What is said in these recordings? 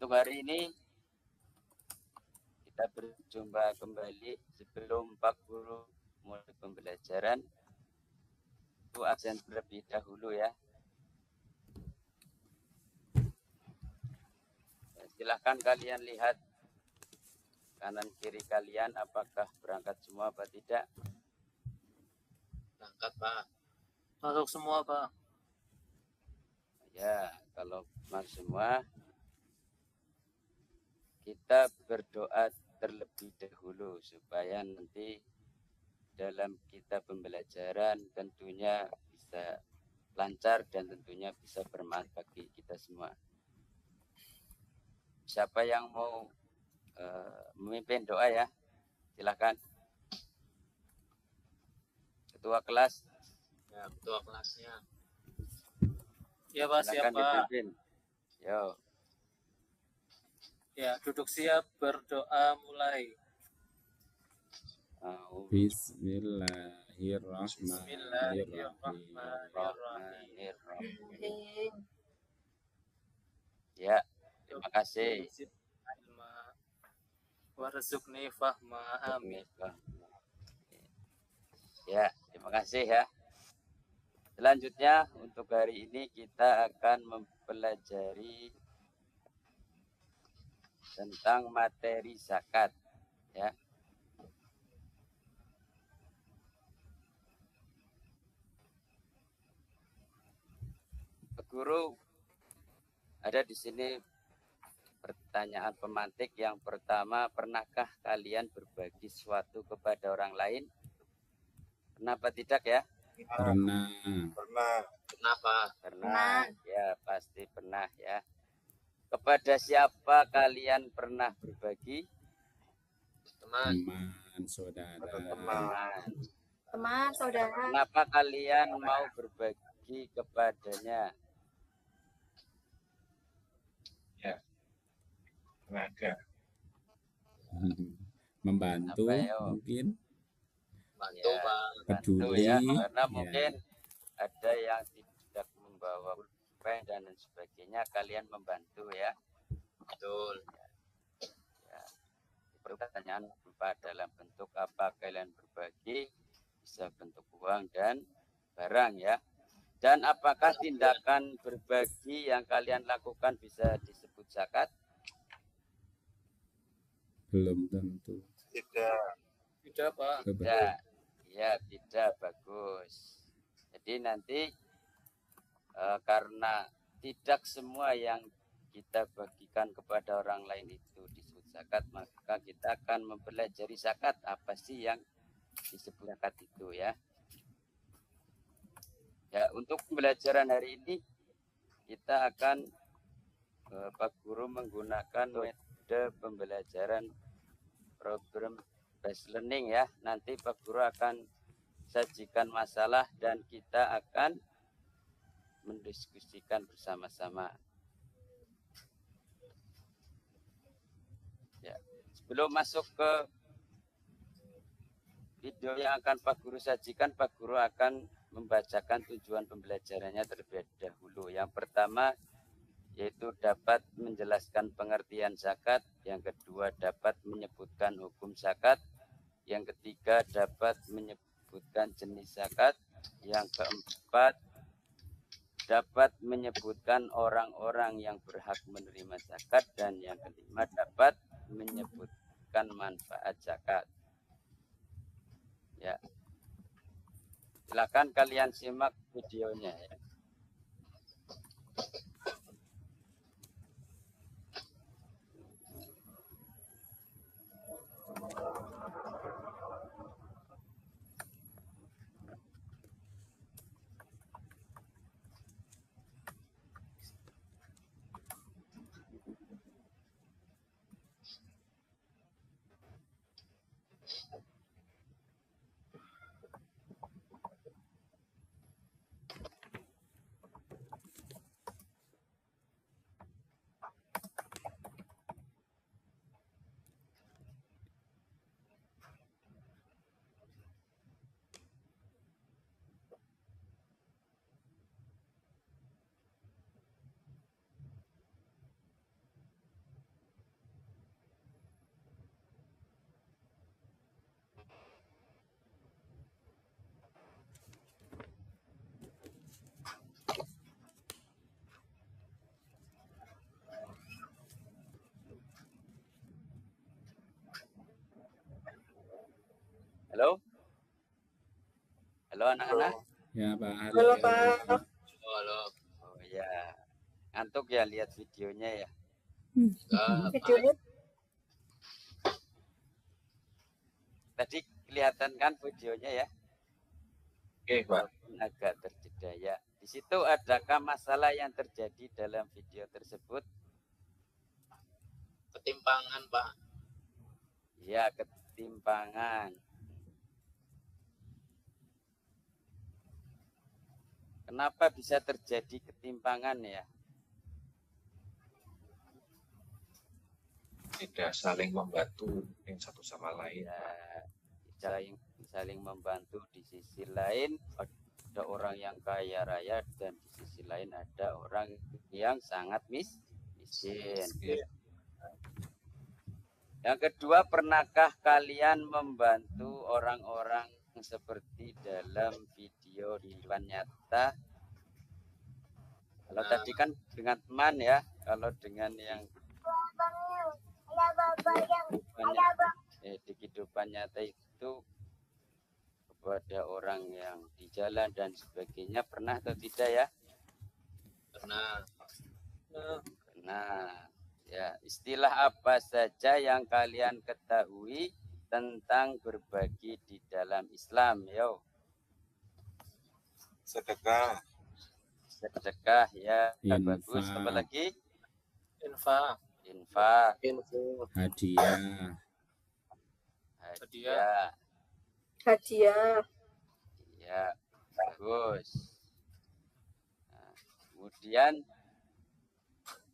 Untuk hari ini kita berjumpa kembali sebelum Pak Guru mulai pembelajaran. Itu absen terlebih dahulu ya. Silahkan kalian lihat kanan kiri kalian apakah berangkat semua apa tidak. Berangkat Pak. Masuk semua Pak. Ya, kalau masuk semua kita berdoa terlebih dahulu supaya nanti dalam kita pembelajaran tentunya bisa lancar dan tentunya bisa bermanfaat bagi kita semua. Siapa yang mau memimpin doa ya, silakan. Ketua kelas. Ya, ketua kelasnya. Ya Pak, Silakan siap Pak. dipimpin. Yo. Ya, duduk siap, berdoa mulai. Bismillahirrahmanirrahim. Ya, terima kasih. Warzuqni fahma, amin. Ya, terima kasih ya. Selanjutnya untuk hari ini kita akan mempelajari tentang materi zakat ya. Guru, ada di sini pertanyaan pemantik yang pertama, pernahkah kalian berbagi sesuatu kepada orang lain? Kenapa tidak ya? Pernah. Kenapa? Pernah. Ya, pasti pernah ya. Kepada siapa kalian pernah berbagi? Teman, saudara. Teman, saudara. Kenapa kalian mau berbagi kepadanya? Ya, tenaga. Membantu mungkin. Bantu ya, Pak. Peduli ya, karena mungkin ada yang tidak membawa pulpen dan sebagainya, kalian membantu ya. Betul. Ya. Pertanyaan dalam bentuk apa kalian berbagi, bisa bentuk uang dan barang ya. Dan apakah tindakan berbagi yang kalian lakukan bisa disebut zakat? Belum tentu. Tidak Pak. Tidak. Ya, tidak, bagus. Jadi nanti karena tidak semua yang kita bagikan kepada orang lain itu disebut zakat, maka kita akan mempelajari zakat, apa sih yang disebut zakat itu ya. Ya, untuk pembelajaran hari ini kita akan Pak Guru menggunakan metode pembelajaran program based learning ya. Nanti Pak Guru akan sajikan masalah dan kita akan mendiskusikan bersama-sama. Ya, sebelum masuk ke video yang akan Pak Guru sajikan, Pak Guru akan membacakan tujuan pembelajarannya terlebih dahulu. Yang pertama yaitu dapat menjelaskan pengertian zakat, yang kedua dapat menyebutkan hukum zakat, yang ketiga dapat menyebutkan jenis zakat, yang keempat dapat menyebutkan orang-orang yang berhak menerima zakat, dan yang kelima dapat menyebutkan manfaat zakat. Ya. Silakan kalian simak videonya ya. anak-anak. Ya Pak. Halo Pak. Halo. Oh ya, ngantuk ya lihat videonya ya. Videonya Tadi kelihatan kan videonya ya. Oke, Pak. Walaupun agak terjeda ya. Di situ adakah masalah yang terjadi dalam video tersebut? Ketimpangan, Pak. Ya, ketimpangan. Kenapa bisa terjadi ketimpangan ya? Tidak saling membantu yang satu sama lain. Ya, saling membantu. Di sisi lain ada orang yang kaya raya dan di sisi lain ada orang yang sangat miskin. Yang kedua, pernahkah kalian membantu orang-orang seperti dalam video di depan nyata? Kalau tadi kan dengan teman ya, kalau dengan yang di kehidupan nyata itu kepada orang yang di jalan dan sebagainya, pernah atau tidak ya? Pernah. Nah, ya, istilah apa saja yang kalian ketahui tentang berbagi di dalam Islam, yo? Sedekah. Sedekah ya, Infak. bagus. Apa lagi? Infak. Infak, Hadiah. hadiah, hadiah. ya, bagus. Nah, kemudian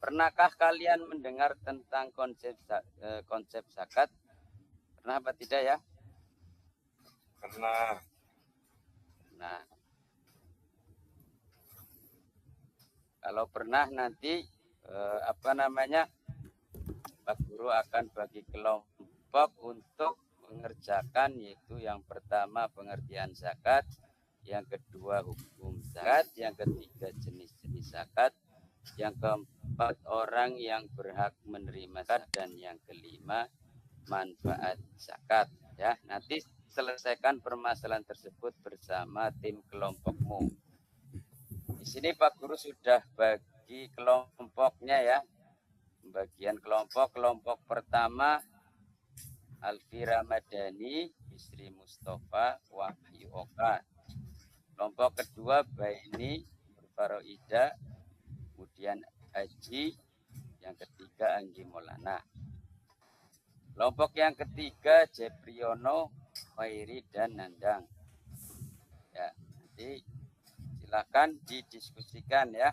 pernahkah kalian mendengar tentang konsep zakat? Pernah apa tidak ya? Pernah. Nah, kalau pernah nanti Pak Guru akan bagi kelompok untuk mengerjakan, yaitu yang pertama pengertian zakat, yang kedua hukum zakat, yang ketiga jenis-jenis zakat, yang keempat orang yang berhak menerima zakat, dan yang kelima manfaat zakat. Ya, nanti selesaikan permasalahan tersebut bersama tim kelompokmu. Di sini Pak Guru sudah bagi kelompoknya ya. Pembagian kelompok pertama Alfira Madani, Bisri Mustafa, Wahyu Oka. Kelompok kedua Baini, Faroida, kemudian Haji, yang ketiga Anggi Maulana. Kelompok yang ketiga Jepriono, Khairi dan Nandang. Ya, nanti silakan didiskusikan ya.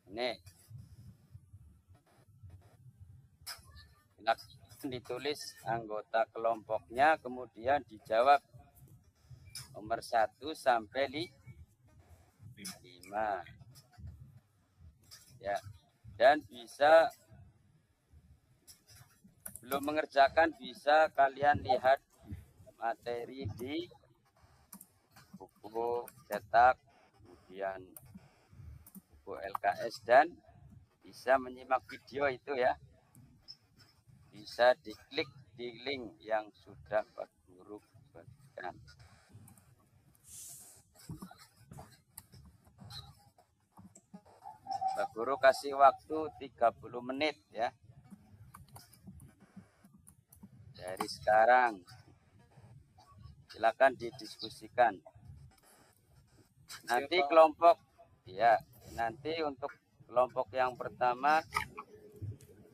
Ini ditulis anggota kelompoknya, kemudian dijawab nomor 1 sampai 5. Ya, dan bisa belum mengerjakan bisa kalian lihat materi di buku cetak, kemudian buku LKS, dan bisa menyimak video itu ya. Bisa diklik di link yang sudah Pak Guru bagikan. Pak Guru kasih waktu 30 menit ya. Dari sekarang. Silakan didiskusikan. Nanti kelompok ya, nanti untuk kelompok yang pertama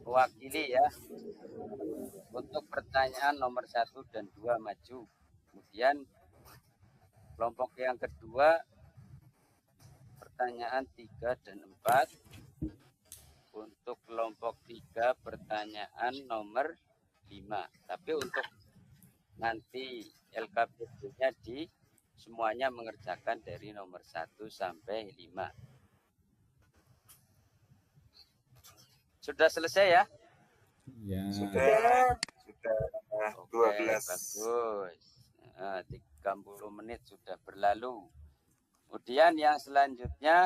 mewakili ya. Untuk pertanyaan nomor 1 dan 2 maju. Kemudian kelompok yang kedua pertanyaan 3 dan 4. Untuk kelompok 3 pertanyaan nomor 5. Tapi untuk nanti LKPD-nya semuanya mengerjakan dari nomor 1 sampai 5. Sudah selesai ya? Ya. Sudah. Oke, 12. bagus. 30 menit sudah berlalu. Kemudian yang selanjutnya,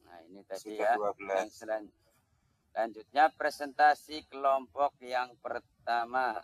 nah ini tadi Sudah ya, 12. yang selanjutnya presentasi kelompok yang pertama.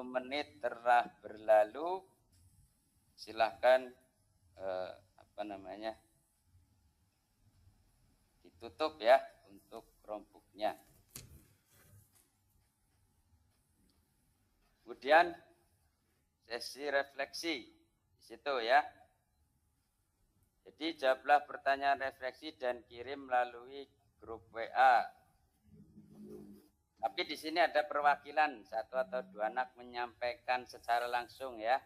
menit telah berlalu. Silahkan ditutup ya untuk Chromebook-nya. Kemudian sesi refleksi di situ ya. Jadi jawablah pertanyaan refleksi dan kirim melalui grup WA. Tapi di sini ada perwakilan 1 atau 2 anak menyampaikan secara langsung ya.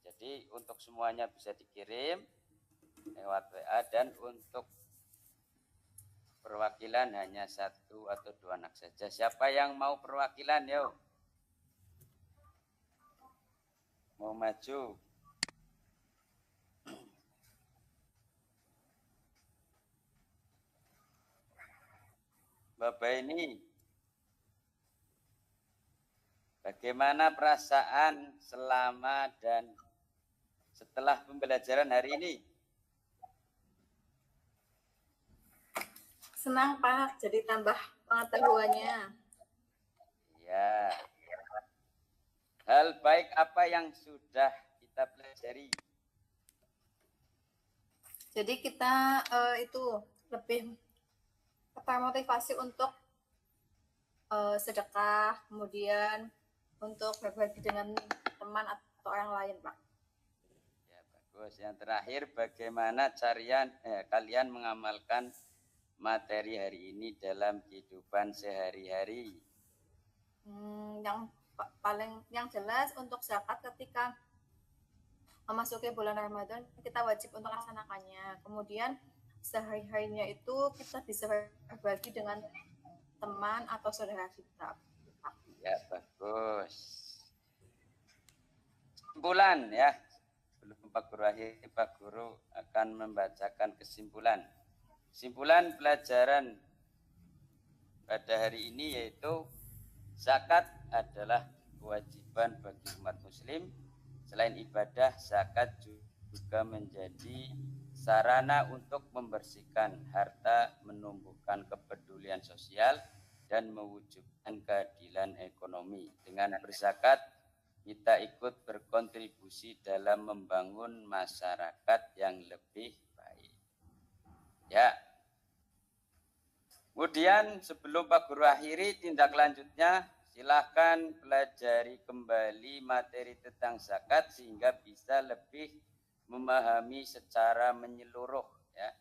Jadi untuk semuanya bisa dikirim lewat WA, dan untuk perwakilan hanya 1 atau 2 anak saja. Siapa yang mau perwakilan, yuk? Mau maju? Bapak ini, bagaimana perasaan selama dan setelah pembelajaran hari ini? Senang Pak, jadi tambah pengetahuannya. Ya. Hal baik apa yang sudah kita pelajari? Jadi kita itu lebih termotivasi untuk sedekah, kemudian untuk berbagi dengan teman atau orang lain, Pak. Ya, bagus. Yang terakhir, bagaimana kalian mengamalkan materi hari ini dalam kehidupan sehari-hari? Yang jelas untuk zakat ketika memasuki bulan Ramadan kita wajib untuk laksanakannya. Kemudian sehari-harinya itu kita bisa berbagi dengan teman atau saudara kita. Ya, bagus. Kesimpulan ya. Sebelum Pak Guru akhir, Pak Guru akan membacakan kesimpulan. Kesimpulan pelajaran pada hari ini yaitu zakat adalah kewajiban bagi umat muslim. Selain ibadah, zakat juga menjadi sarana untuk membersihkan harta, menumbuhkan kepedulian sosial, dan mewujudkan keadilan ekonomi. Dengan berzakat, kita ikut berkontribusi dalam membangun masyarakat yang lebih baik. Ya. Kemudian sebelum Pak Guru akhiri, tindak lanjutnya silahkan pelajari kembali materi tentang zakat sehingga bisa lebih memahami secara menyeluruh ya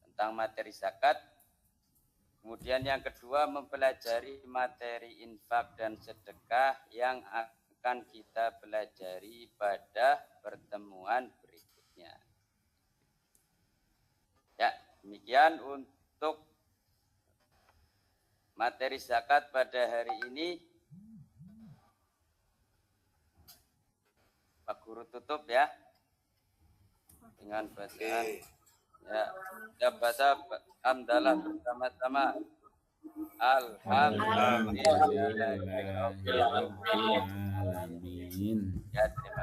tentang materi zakat. Kemudian yang kedua, mempelajari materi infak dan sedekah yang akan kita pelajari pada pertemuan berikutnya. Ya, demikian untuk materi zakat pada hari ini. Pak Guru tutup ya dengan bacaan. Ya, kita baca hamdalah bersama-sama. Alhamdulillahirabbil alamin. Alamin. Ya, terima